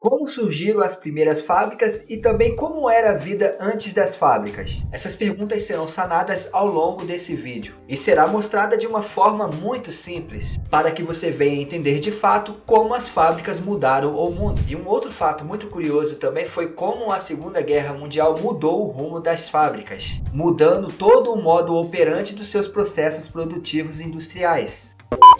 Como surgiram as primeiras fábricas e também como era a vida antes das fábricas? Essas perguntas serão sanadas ao longo desse vídeo e será mostrada de uma forma muito simples, para que você venha entender de fato como as fábricas mudaram o mundo. E um outro fato muito curioso também foi como a Segunda Guerra Mundial mudou o rumo das fábricas, mudando todo o modo operante dos seus processos produtivos industriais.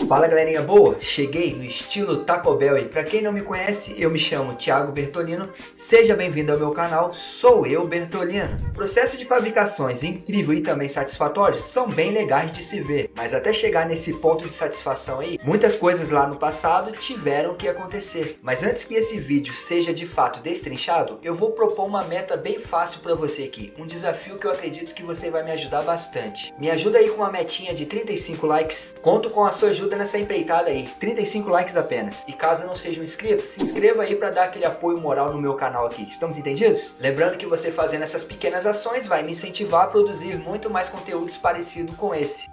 Fala galerinha boa, cheguei no estilo Taco Bell e para quem não me conhece, eu me chamo Thiago Bertolino, seja bem-vindo ao meu canal, sou eu Bertolino. O processo de fabricações incrível e também satisfatórios são bem legais de se ver, mas até chegar nesse ponto de satisfação aí, muitas coisas lá no passado tiveram que acontecer. Mas antes que esse vídeo seja de fato destrinchado, eu vou propor uma meta bem fácil para você aqui, um desafio que eu acredito que você vai me ajudar bastante. Me ajuda aí com uma metinha de 35 likes, conto com a sua ajuda nessa empreitada aí, 35 likes apenas. E caso não seja um inscrito, se inscreva aí para dar aquele apoio moral no meu canal aqui, estamos entendidos? Lembrando que você fazendo essas pequenas ações vai me incentivar a produzir muito mais conteúdos parecidos com esse.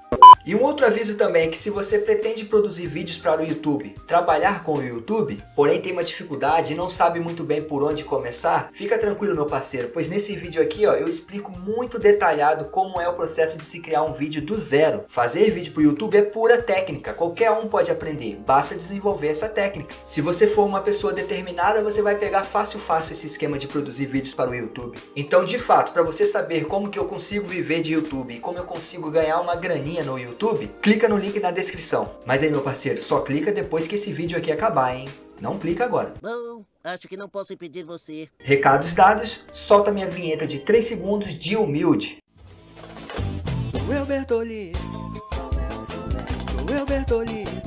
E um outro aviso também é que se você pretende produzir vídeos para o YouTube, trabalhar com o YouTube, porém tem uma dificuldade e não sabe muito bem por onde começar, fica tranquilo meu parceiro, pois nesse vídeo aqui ó, eu explico muito detalhado como é o processo de se criar um vídeo do zero. Fazer vídeo para o YouTube é pura técnica, qualquer um pode aprender, basta desenvolver essa técnica. Se você for uma pessoa determinada, você vai pegar fácil esse esquema de produzir vídeos para o YouTube. Então de fato, para você saber como que eu consigo viver de YouTube e como eu consigo ganhar uma graninha no YouTube, clica no link na descrição. Mas aí meu parceiro, só clica depois que esse vídeo aqui acabar, hein? Não clica agora. Bom, acho que não posso impedir você. Recados dados, solta minha vinheta de 3 segundos de humilde. Sou eu Bertolino. Sou eu Bertolino.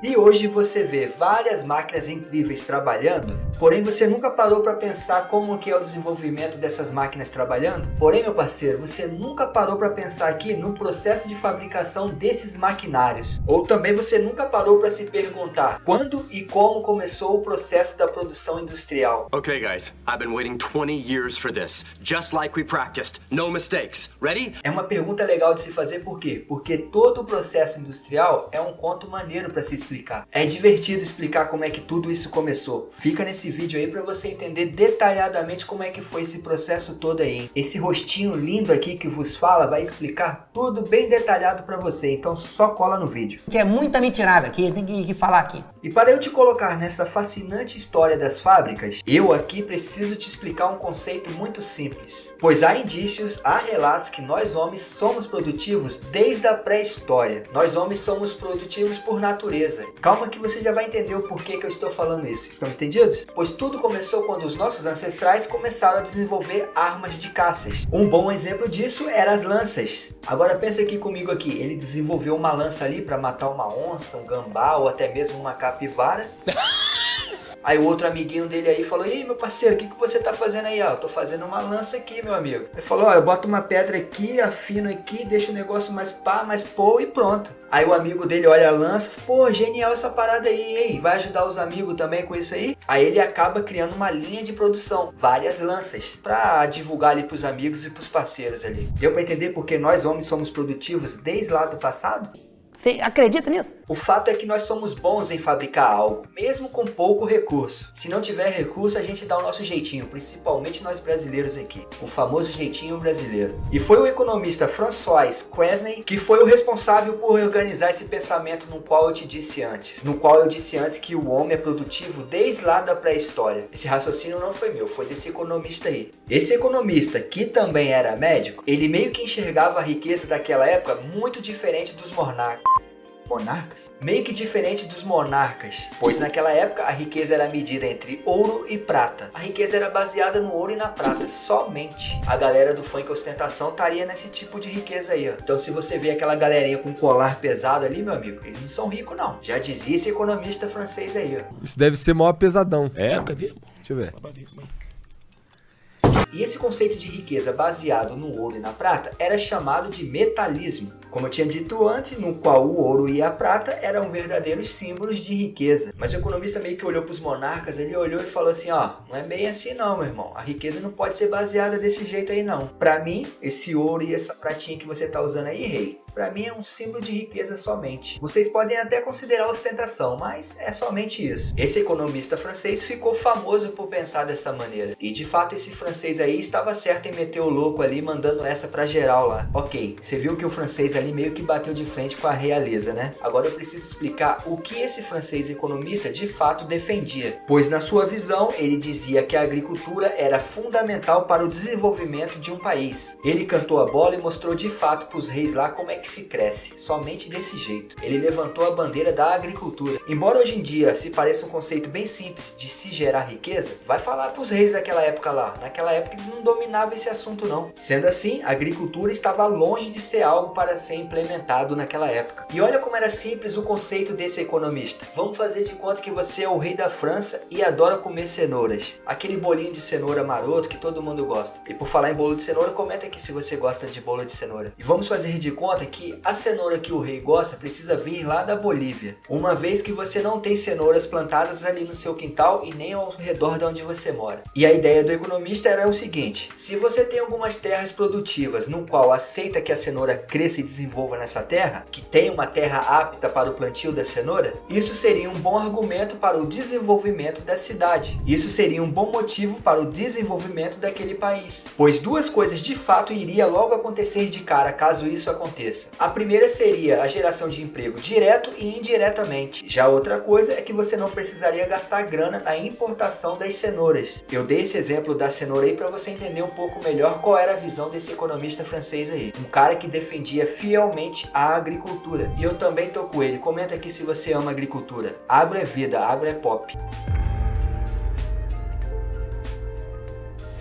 E hoje você vê várias máquinas incríveis trabalhando, porém você nunca parou para pensar como que é o desenvolvimento dessas máquinas trabalhando? Porém, meu parceiro, você nunca parou para pensar aqui no processo de fabricação desses maquinários. Ou também você nunca parou para se perguntar quando e como começou o processo da produção industrial. Okay guys, I've been waiting 20 years for this, just like we practiced, no mistakes. Ready? É uma pergunta legal de se fazer, por quê? Porque todo o processo industrial é um conto maneiro para se explicar. É divertido explicar como é que tudo isso começou. Fica nesse vídeo aí para você entender detalhadamente como é que foi esse processo todo aí, hein? Esse rostinho lindo aqui que vos fala vai explicar tudo bem detalhado para você, então só cola no vídeo. Que é muita mentirada aqui, tem que falar aqui. E para eu te colocar nessa fascinante história das fábricas, eu aqui preciso te explicar um conceito muito simples. Pois há indícios, há relatos que nós homens somos produtivos desde a pré-história. Nós homens somos produtivos por natureza. Calma que você já vai entender o porquê que eu estou falando isso. Estão entendidos? Pois tudo começou quando os nossos ancestrais começaram a desenvolver armas de caças. Um bom exemplo disso eram as lanças. Agora pensa aqui comigo aqui, ele desenvolveu uma lança ali para matar uma onça, um gambá ou até mesmo uma capivara. Aí o outro amiguinho dele aí falou: "Ei, meu parceiro, o que você tá fazendo aí?" "Ah, eu tô fazendo uma lança aqui, meu amigo." Ele falou: "Ó, eu boto uma pedra aqui, afino aqui, deixo o negócio mais pá, mais pô e pronto." Aí o amigo dele olha a lança: "Pô, genial essa parada aí, hein? Vai ajudar os amigos também com isso aí?" Aí ele acaba criando uma linha de produção, várias lanças, pra divulgar ali pros amigos e pros parceiros ali. Deu pra entender porque nós homens somos produtivos desde lá do passado? Você acredita nisso? O fato é que nós somos bons em fabricar algo, mesmo com pouco recurso. Se não tiver recurso, a gente dá o nosso jeitinho, principalmente nós brasileiros aqui. O famoso jeitinho brasileiro. E foi o economista François Quesnay que foi o responsável por organizar esse pensamento no qual eu te disse antes. No qual eu disse antes que o homem é produtivo desde lá da pré-história. Esse raciocínio não foi meu, foi desse economista aí. Esse economista, que também era médico, ele meio que enxergava a riqueza daquela época muito diferente dos monarcas. Meio que diferente dos monarcas, pois naquela época a riqueza era medida entre ouro e prata. A riqueza era baseada no ouro e na prata, somente. A galera do funk ostentação estaria nesse tipo de riqueza aí, ó. Então se você vê aquela galerinha com colar pesado ali, meu amigo, eles não são ricos não. Já dizia esse economista francês aí, ó. Isso deve ser maior pesadão. É, pra ver. Deixa eu ver. E esse conceito de riqueza baseado no ouro e na prata era chamado de metalismo. Como eu tinha dito antes, no qual o ouro e a prata eram verdadeiros símbolos de riqueza. Mas o economista meio que olhou para os monarcas, ele olhou e falou assim, ó, não é bem assim não, meu irmão. A riqueza não pode ser baseada desse jeito aí não. Para mim, esse ouro e essa pratinha que você tá usando aí, rei, Para mim é um símbolo de riqueza somente. Vocês podem até considerar ostentação, mas é somente isso. Esse economista francês ficou famoso por pensar dessa maneira. E de fato esse francês aí estava certo em meter o louco ali, mandando essa pra geral lá. Ok, você viu que o francês ali meio que bateu de frente com a realeza, né? Agora eu preciso explicar o que esse francês economista de fato defendia. Pois na sua visão, ele dizia que a agricultura era fundamental para o desenvolvimento de um país. Ele cantou a bola e mostrou de fato para os reis lá como é que se cresce. Somente desse jeito. Ele levantou a bandeira da agricultura. Embora hoje em dia se pareça um conceito bem simples de se gerar riqueza, vai falar para os reis daquela época lá. Naquela época eles não dominavam esse assunto não. Sendo assim, a agricultura estava longe de ser algo para ser implementado naquela época. E olha como era simples o conceito desse economista. Vamos fazer de conta que você é o rei da França e adora comer cenouras. Aquele bolinho de cenoura maroto que todo mundo gosta. E por falar em bolo de cenoura, comenta aqui se você gosta de bolo de cenoura. E vamos fazer de conta que a cenoura que o rei gosta precisa vir lá da Bolívia. Uma vez que você não tem cenouras plantadas ali no seu quintal e nem ao redor de onde você mora. E a ideia do economista era o seguinte: se você tem algumas terras produtivas no qual aceita que a cenoura cresça e desenvolva nessa terra, que tem uma terra apta para o plantio da cenoura, isso seria um bom argumento para o desenvolvimento da cidade. Isso seria um bom motivo para o desenvolvimento daquele país. Pois duas coisas de fato iria logo acontecer de cara caso isso aconteça. A primeira seria a geração de emprego direto e indiretamente. Já outra coisa é que você não precisaria gastar grana na importação das cenouras. Eu dei esse exemplo da cenoura aí para você entender um pouco melhor qual era a visão desse economista francês aí. Um cara que defendia fielmente a agricultura. E eu também tô com ele. Comenta aqui se você ama agricultura. Agro é vida, agro é pop.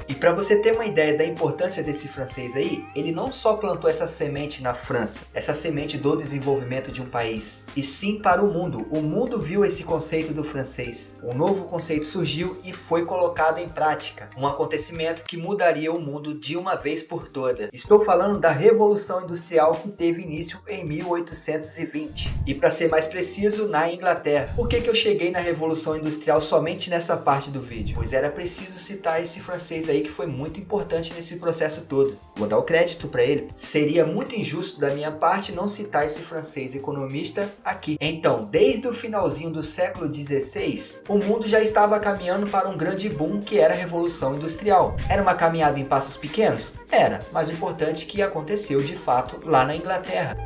E para você ter uma ideia da importância desse francês aí, ele não só plantou essa semente na França, essa semente do desenvolvimento de um país, e sim para o mundo. O mundo viu esse conceito do francês. Um novo conceito surgiu e foi colocado em prática. Um acontecimento que mudaria o mundo de uma vez por toda. Estou falando da Revolução Industrial que teve início em 1820. E para ser mais preciso, na Inglaterra. Por que eu cheguei na Revolução Industrial somente nessa parte do vídeo? Pois era preciso citar esse francês aí que foi muito importante nesse processo todo. Vou dar o crédito para ele. Seria muito injusto da minha parte não citar esse francês economista aqui. Então, desde o finalzinho do século XVI, o mundo já estava caminhando para um grande boom que era a Revolução Industrial. Era uma caminhada em passos pequenos? Era, mas o importante é que aconteceu de fato lá na Inglaterra.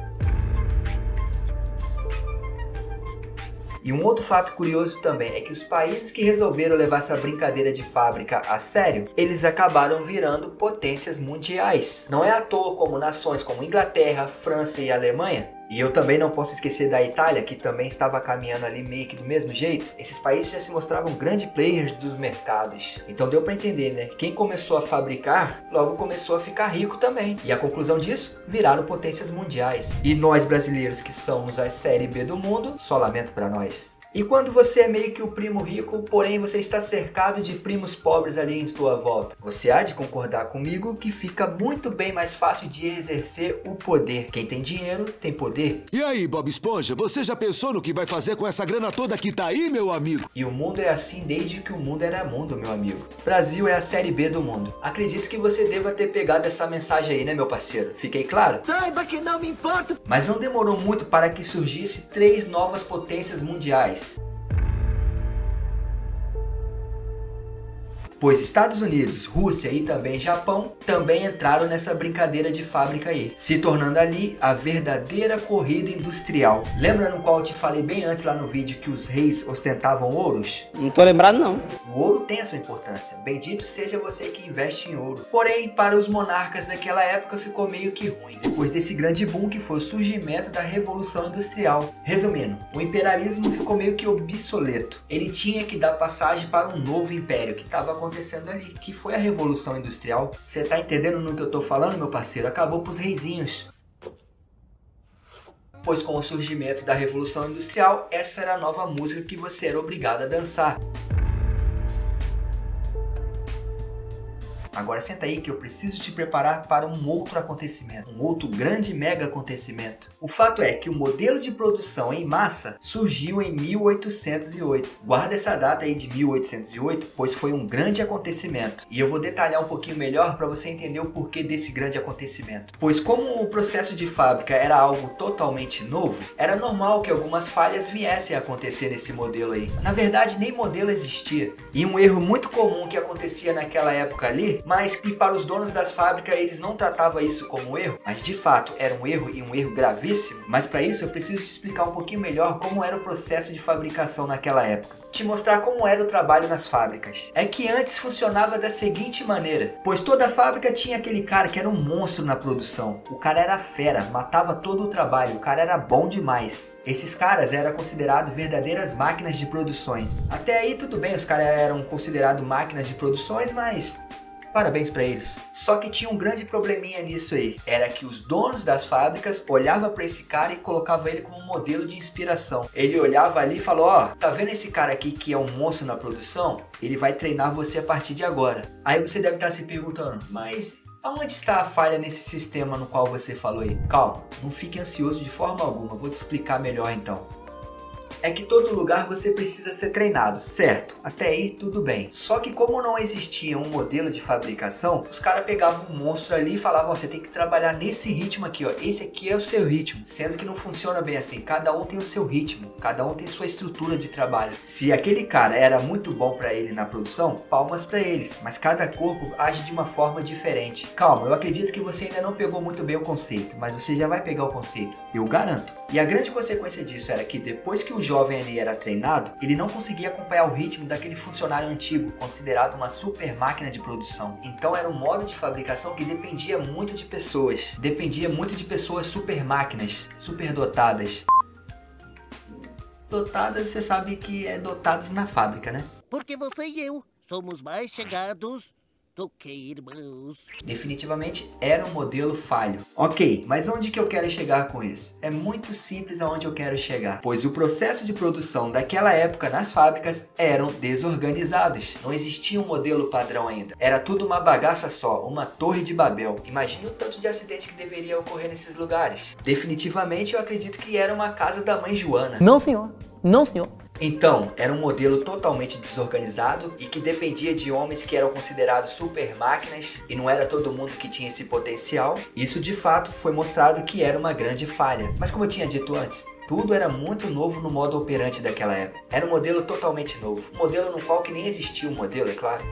E um outro fato curioso também é que os países que resolveram levar essa brincadeira de fábrica a sério, eles acabaram virando potências mundiais. Não é à toa como nações como Inglaterra, França e Alemanha, e eu também não posso esquecer da Itália, que também estava caminhando ali meio que do mesmo jeito. Esses países já se mostravam grandes players dos mercados. Então deu para entender, né? Quem começou a fabricar, logo começou a ficar rico também. E a conclusão disso, viraram potências mundiais. E nós brasileiros que somos a série B do mundo, só lamento para nós. E quando você é meio que o primo rico, porém você está cercado de primos pobres ali em sua volta, você há de concordar comigo que fica muito bem mais fácil de exercer o poder. Quem tem dinheiro, tem poder. E aí, Bob Esponja, você já pensou no que vai fazer com essa grana toda que tá aí, meu amigo? E o mundo é assim desde que o mundo era mundo, meu amigo. Brasil é a série B do mundo. Acredito que você deva ter pegado essa mensagem aí, né, meu parceiro? Fiquei claro? Saiba que não me importo. Mas não demorou muito para que surgisse 3 novas potências mundiais. Pois Estados Unidos, Rússia e também Japão também entraram nessa brincadeira de fábrica aí, se tornando ali a verdadeira corrida industrial. Lembra no qual eu te falei bem antes lá no vídeo que os reis ostentavam ouros? Não tô lembrado não. O ouro tem a sua importância, bendito seja você que investe em ouro. Porém, para os monarcas daquela época ficou meio que ruim, depois desse grande boom que foi o surgimento da Revolução Industrial. Resumindo, o imperialismo ficou meio que obsoleto. Ele tinha que dar passagem para um novo império que estava acontecendo ali, que foi a Revolução Industrial. Você tá entendendo no que eu tô falando, meu parceiro? Acabou pros reizinhos. Pois com o surgimento da Revolução Industrial, essa era a nova música que você era obrigado a dançar. agora senta aí que eu preciso te preparar para um outro acontecimento, um outro grande mega acontecimento. O fato é que o modelo de produção em massa surgiu em 1808. Guarda essa data aí de 1808, pois foi um grande acontecimento. E eu vou detalhar um pouquinho melhor para você entender o porquê desse grande acontecimento. Pois como o processo de fábrica era algo totalmente novo, era normal que algumas falhas viessem a acontecer nesse modelo aí. Na verdade, nem modelo existia. E um erro muito comum que acontecia naquela época ali, mas que para os donos das fábricas eles não tratavam isso como erro, mas de fato era um erro e um erro gravíssimo. Mas para isso eu preciso te explicar um pouquinho melhor como era o processo de fabricação naquela época. Te mostrar como era o trabalho nas fábricas. É que antes funcionava da seguinte maneira, pois toda fábrica tinha aquele cara que era um monstro na produção. O cara era fera, matava todo o trabalho, o cara era bom demais. Esses caras eram considerados verdadeiras máquinas de produções. Até aí tudo bem, os caras eram considerados máquinas de produções, mas parabéns pra eles. Só que tinha um grande probleminha nisso aí. Era que os donos das fábricas olhavam pra esse cara e colocavam ele como um modelo de inspiração. Ele olhava ali e falou, ó, tá vendo esse cara aqui que é um monstro na produção? Ele vai treinar você a partir de agora. Aí você deve estar se perguntando, mas aonde está a falha nesse sistema no qual você falou aí? Calma, não fique ansioso de forma alguma, vou te explicar melhor então. É que todo lugar você precisa ser treinado, certo? Até aí tudo bem. Só que como não existia um modelo de fabricação, os caras pegavam um monstro ali e falavam, ó, você tem que trabalhar nesse ritmo aqui, ó. Esse aqui é o seu ritmo. Sendo que não funciona bem assim. Cada um tem o seu ritmo. Cada um tem sua estrutura de trabalho. Se aquele cara era muito bom pra ele na produção, palmas pra eles. Mas cada corpo age de uma forma diferente. Calma, eu acredito que você ainda não pegou muito bem o conceito, mas você já vai pegar o conceito. Eu garanto. E a grande consequência disso era que depois que o jovem ali era treinado, ele não conseguia acompanhar o ritmo daquele funcionário antigo, considerado uma super máquina de produção. Então era um modo de fabricação que dependia muito de pessoas. Dependia muito de pessoas super máquinas, super dotadas. Dotadas, você sabe que é dotadas na fábrica, né? Porque você e eu somos mais chegados do que irmãos. Definitivamente era um modelo falho. Ok, mas onde que eu quero chegar com isso? É muito simples aonde eu quero chegar, pois o processo de produção daquela época nas fábricas eram desorganizados. Não existia um modelo padrão ainda. Era tudo uma bagaça só, uma torre de Babel. Imagina o tanto de acidente que deveria ocorrer nesses lugares. Definitivamente eu acredito que era uma casa da mãe Joana. Não, senhor. Não, senhor. Então, era um modelo totalmente desorganizado e que dependia de homens que eram considerados super máquinas e não era todo mundo que tinha esse potencial. Isso de fato foi mostrado que era uma grande falha. Mas como eu tinha dito antes, tudo era muito novo no modo operante daquela época. Era um modelo totalmente novo. Um modelo no qual que nem existia um modelo, é claro.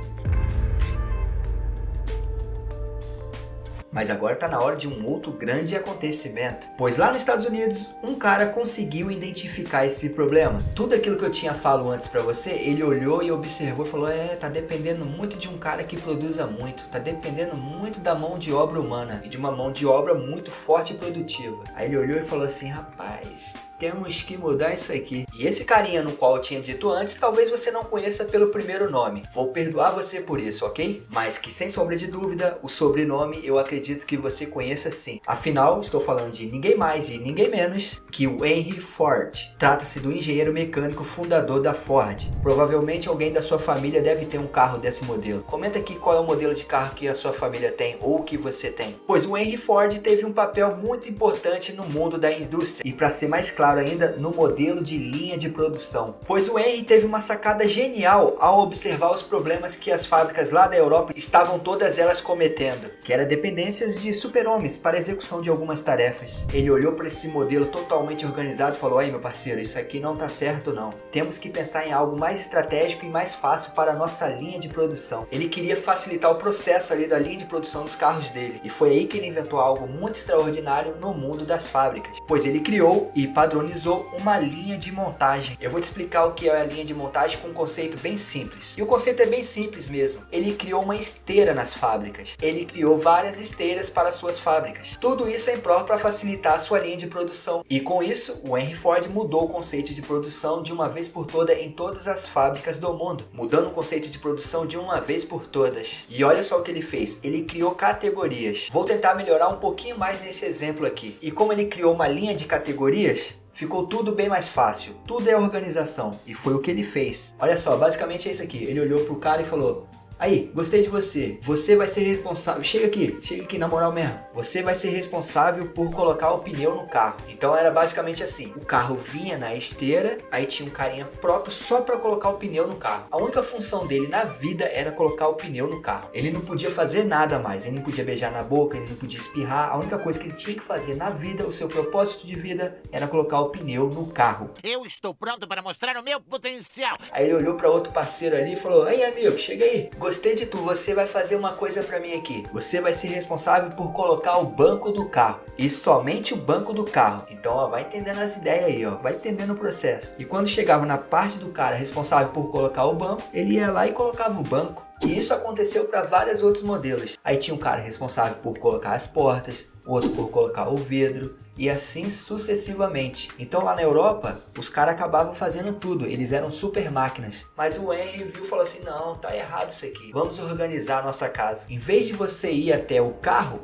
Mas agora está na hora de um outro grande acontecimento. Pois lá nos Estados Unidos, um cara conseguiu identificar esse problema. Tudo aquilo que eu tinha falado antes para você, ele olhou e observou e falou, tá dependendo muito de um cara que produza muito. Tá dependendo muito da mão de obra humana. E de uma mão de obra muito forte e produtiva. Aí ele olhou e falou assim, rapaz, temos que mudar isso aqui. E esse carinha no qual eu tinha dito antes, talvez você não conheça pelo primeiro nome. Vou perdoar você por isso, ok? Mas que sem sombra de dúvida, o sobrenome eu acredito que você conheça sim. Afinal, estou falando de ninguém mais e ninguém menos que o Henry Ford. Trata-se do engenheiro mecânico fundador da Ford. Provavelmente alguém da sua família deve ter um carro desse modelo. Comenta aqui qual é o modelo de carro que a sua família tem ou que você tem. Pois o Henry Ford teve um papel muito importante no mundo da indústria. E para ser mais claro ainda, no modelo de linha de produção. Pois o Henry teve uma sacada genial ao observar os problemas que as fábricas lá da Europa estavam todas elas cometendo, que era dependências de super-homens para a execução de algumas tarefas. Ele olhou para esse modelo totalmente organizado e falou, aí meu parceiro, isso aqui não tá certo não. Temos que pensar em algo mais estratégico e mais fácil para a nossa linha de produção. Ele queria facilitar o processo ali da linha de produção dos carros dele. E foi aí que ele inventou algo muito extraordinário no mundo das fábricas. Pois ele criou e padronizou uma linha de montagem. Eu vou te explicar o que é a linha de montagem com um conceito bem simples. E o conceito é bem simples mesmo. Ele criou uma esteira nas fábricas. Ele criou várias esteiras para suas fábricas. Tudo isso em prol para facilitar a sua linha de produção. E com isso, o Henry Ford mudou o conceito de produção de uma vez por toda em todas as fábricas do mundo. Mudando o conceito de produção de uma vez por todas. E olha só o que ele fez. Ele criou categorias. Vou tentar melhorar um pouquinho mais nesse exemplo aqui. E como ele criou uma linha de categorias, ficou tudo bem mais fácil. Tudo é organização. E foi o que ele fez. Olha só, basicamente é isso aqui. Ele olhou pro cara e falou, Aí, gostei de você. Você vai ser responsável. Chega aqui na moral mesmo. Você vai ser responsável por colocar o pneu no carro. Então era basicamente assim. O carro vinha na esteira, aí tinha um carinha próprio só para colocar o pneu no carro. A única função dele na vida era colocar o pneu no carro. Ele não podia fazer nada mais. Ele não podia beijar na boca, ele não podia espirrar. A única coisa que ele tinha que fazer na vida, o seu propósito de vida, era colocar o pneu no carro. Eu estou pronto para mostrar o meu potencial. Aí ele olhou para outro parceiro ali e falou: "Aí, amigo, chega aí. Gostei de tu, você vai fazer uma coisa pra mim aqui. Você vai ser responsável por colocar o banco do carro. E somente o banco do carro." Então, ó, vai entendendo as ideias aí, ó. Vai entendendo o processo. E quando chegava na parte do cara responsável por colocar o banco, ele ia lá e colocava o banco. E isso aconteceu para vários outros modelos. Aí tinha um cara responsável por colocar as portas, outro por colocar o vidro, e assim sucessivamente. Então lá na Europa, os caras acabavam fazendo tudo, eles eram super máquinas. Mas o Henry viu e falou assim: não, tá errado isso aqui, vamos organizar a nossa casa. Em vez de você ir até o carro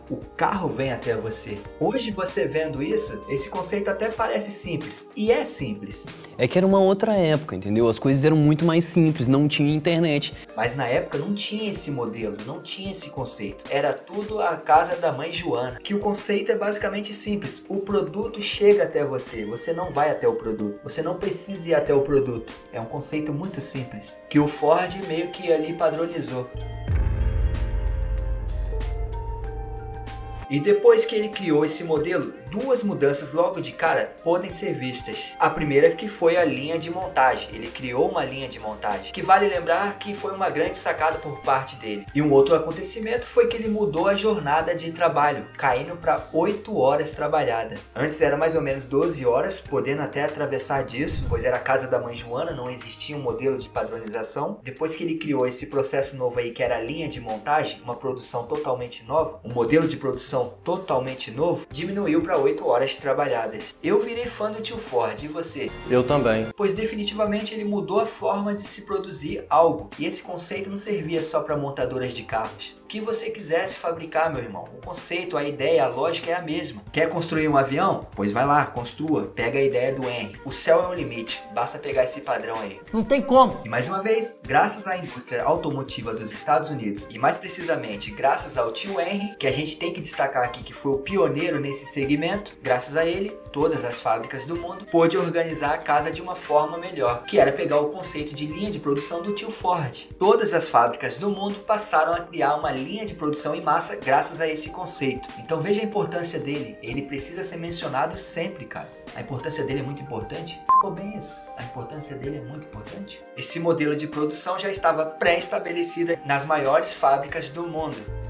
vem até você. Hoje você vendo isso, esse conceito até parece simples, e é simples. É que era uma outra época, entendeu? As coisas eram muito mais simples, não tinha internet. Mas na época não tinha esse modelo, não tinha esse conceito. Era tudo a casa da mãe Joana. Que o conceito é basicamente simples. O produto chega até você, você não vai até o produto. Você não precisa ir até o produto. É um conceito muito simples, que o Ford meio que ali padronizou. E depois que ele criou esse modelo, duas mudanças logo de cara podem ser vistas. A primeira que foi a linha de montagem. Ele criou uma linha de montagem, que vale lembrar que foi uma grande sacada por parte dele. E um outro acontecimento foi que ele mudou a jornada de trabalho, caindo para 8 horas trabalhadas. Antes era mais ou menos 12 horas, podendo até atravessar disso, pois era a casa da mãe Joana, não existia um modelo de padronização. Depois que ele criou esse processo novo aí, que era a linha de montagem, uma produção totalmente nova, um modelo de produção totalmente novo, diminuiu para 8 horas trabalhadas. Eu virei fã do tio Ford, e você? Eu também. Pois definitivamente ele mudou a forma de se produzir algo. E esse conceito não servia só para montadoras de carros. O que você quisesse fabricar, meu irmão, o conceito, a ideia, a lógica é a mesma. Quer construir um avião? Pois vai lá, construa. Pega a ideia do Henry. O céu é o limite. Basta pegar esse padrão aí. Não tem como. E mais uma vez, graças à indústria automotiva dos Estados Unidos, e mais precisamente graças ao tio Henry, que a gente tem que destacar aqui que foi o pioneiro nesse segmento, graças a ele, todas as fábricas do mundo pôde organizar a casa de uma forma melhor, que era pegar o conceito de linha de produção do tio Ford. Todas as fábricas do mundo passaram a criar uma linha de produção em massa graças a esse conceito. Então veja a importância dele, ele precisa ser mencionado sempre, cara. A importância dele é muito importante. Ficou bem isso? A importância dele é muito importante. Esse modelo de produção já estava pré-estabelecido nas maiores fábricas do mundo.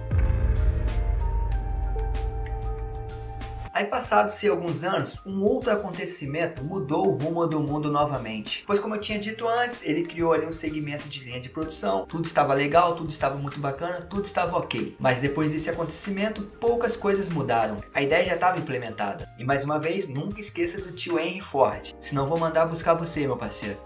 Aí passados-se alguns anos, um outro acontecimento mudou o rumo do mundo novamente. Pois como eu tinha dito antes, ele criou ali um segmento de linha de produção, tudo estava legal, tudo estava muito bacana, tudo estava ok. Mas depois desse acontecimento, poucas coisas mudaram. A ideia já estava implementada. E mais uma vez, nunca esqueça do tio Henry Ford, senão vou mandar buscar você, meu parceiro.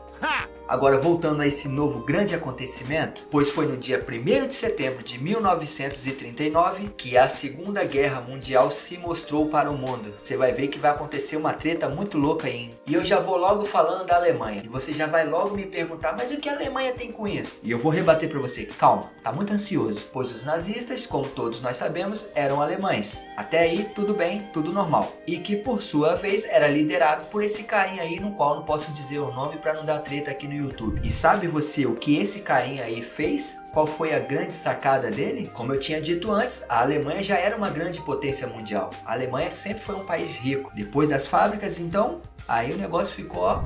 Agora voltando a esse novo grande acontecimento, pois foi no dia 1º de setembro de 1939 que a Segunda Guerra Mundial se mostrou para o mundo. Você vai ver que vai acontecer uma treta muito louca aí, hein? E eu já vou logo falando da Alemanha. E você já vai logo me perguntar, mas o que a Alemanha tem com isso? E eu vou rebater para você, calma, tá muito ansioso, pois os nazistas, como todos nós sabemos, eram alemães. Até aí, tudo bem, tudo normal. E que por sua vez era liderado por esse carinha aí, no qual não posso dizer o nome para não dar treta aqui no YouTube. E sabe você o que esse carinha aí fez? Qual foi a grande sacada dele? Como eu tinha dito antes, a Alemanha já era uma grande potência mundial. A Alemanha sempre foi um país rico. Depois das fábricas, então, aí o negócio ficou, ó,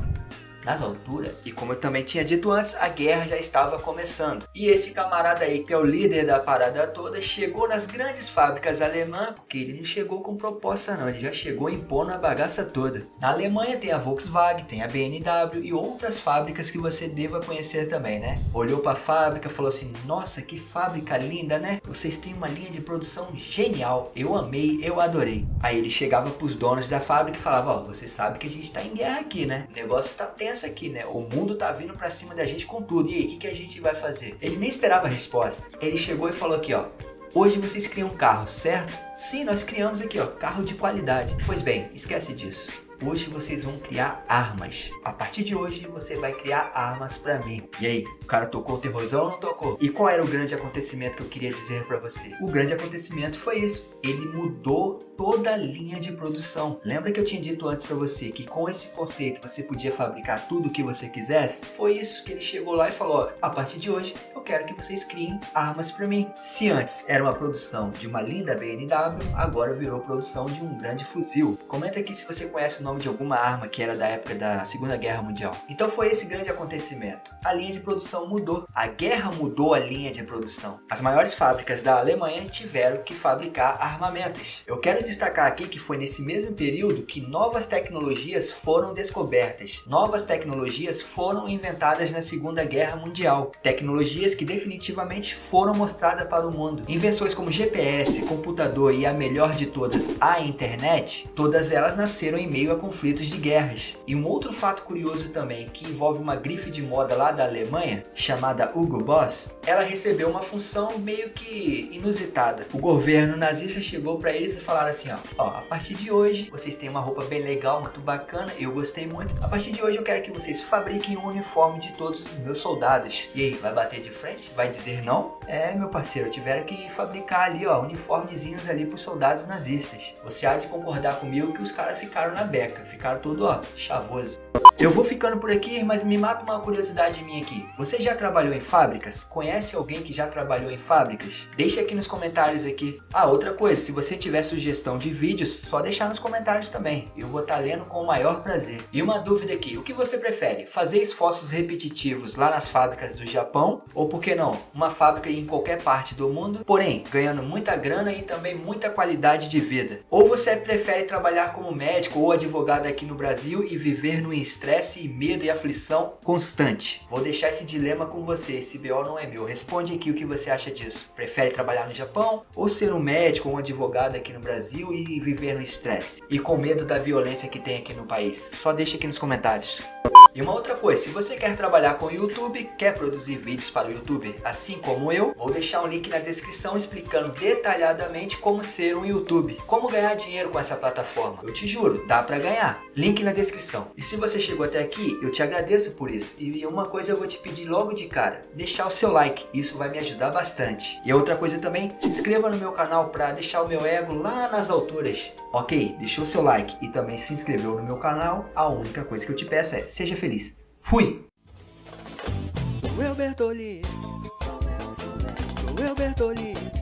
nas alturas. E como eu também tinha dito antes, a guerra já estava começando. E esse camarada aí, que é o líder da parada toda, chegou nas grandes fábricas alemãs, porque ele não chegou com proposta não, ele já chegou impondo a bagaça toda. Na Alemanha tem a Volkswagen, tem a BMW e outras fábricas que você deva conhecer também, né? Olhou para a fábrica e falou assim, nossa, que fábrica linda, né? Vocês têm uma linha de produção genial, eu amei, eu adorei. Aí ele chegava pros donos da fábrica e falava, ó, você sabe que a gente tá em guerra aqui, né? O negócio tá tenso aqui, né? O mundo tá vindo pra cima da gente com tudo. E aí, o que a gente vai fazer? Ele nem esperava a resposta. Ele chegou e falou aqui, ó. Hoje vocês criam um carro, certo? Sim, nós criamos aqui, ó, carro de qualidade. Pois bem, esquece disso. hoje vocês vão criar armas. A partir de hoje você vai criar armas pra mim. E aí, o cara tocou o terrorzão ou não tocou? E qual era o grande acontecimento que eu queria dizer pra você? O grande acontecimento foi isso. Ele mudou toda a linha de produção. Lembra que eu tinha dito antes pra você que com esse conceito você podia fabricar tudo o que você quisesse? Foi isso que ele chegou lá e falou, ó, a partir de hoje eu quero que vocês criem armas pra mim. Se antes era uma produção de uma linda BMW, agora virou produção de um grande fuzil. Comenta aqui se você conhece o nome de alguma arma que era da época da Segunda Guerra Mundial. Então foi esse grande acontecimento. A linha de produção mudou. A guerra mudou a linha de produção. As maiores fábricas da Alemanha tiveram que fabricar armamentos. Eu quero destacar aqui que foi nesse mesmo período que novas tecnologias foram descobertas. Novas tecnologias foram inventadas na Segunda Guerra Mundial. Tecnologias que definitivamente foram mostradas para o mundo. Invenções como GPS, computador e a melhor de todas, a internet, todas elas nasceram em meio a conflitos de guerras. E um outro fato curioso também, que envolve uma grife de moda lá da Alemanha, chamada Hugo Boss, ela recebeu uma função meio que inusitada. O governo nazista chegou para eles e falaram assim, ó, a partir de hoje vocês têm uma roupa bem legal, muito bacana, eu gostei muito. A partir de hoje eu quero que vocês fabriquem um uniforme de todos os meus soldados. E aí, vai bater de frente? Vai dizer não? É, meu parceiro, tiveram que fabricar ali, ó, uniformezinhos ali para os soldados nazistas. Você há de concordar comigo que os caras ficaram na beca, ficaram todo, ó, chavoso. Eu vou ficando por aqui, mas me mata uma curiosidade minha aqui. Você já trabalhou em fábricas? Conhece alguém que já trabalhou em fábricas? Deixa aqui nos comentários aqui. Ah, outra coisa, se você tiver sugestão de vídeos, só deixar nos comentários também. Eu vou estar lendo com o maior prazer. E uma dúvida aqui, o que você prefere? Fazer esforços repetitivos lá nas fábricas do Japão? Ou por que não, uma fábrica em qualquer parte do mundo, porém ganhando muita grana e também muita qualidade de vida? Ou você prefere trabalhar como médico ou advogado aqui no Brasil e viver no estresse e medo e aflição constante? Vou deixar esse dilema com você, esse BO não é meu. Responde aqui o que você acha disso. Prefere trabalhar no Japão ou ser um médico ou um advogado aqui no Brasil e viver no estresse e com medo da violência que tem aqui no país? Só deixa aqui nos comentários. E uma outra coisa, se você quer trabalhar com o YouTube, quer produzir vídeos para o YouTube, assim como eu, vou deixar um link na descrição explicando detalhadamente como ser um YouTube, como ganhar dinheiro com essa plataforma. Eu te juro, dá pra ganhar. Link na descrição. E se você chegou até aqui, eu te agradeço por isso. E uma coisa eu vou te pedir logo de cara, deixar o seu like, isso vai me ajudar bastante. E outra coisa também, se inscreva no meu canal para deixar o meu ego lá nas alturas. Ok, deixou o seu like e também se inscreveu no meu canal, a única coisa que eu te peço é, seja feliz. Fui! O Bertolli, o Bertolli.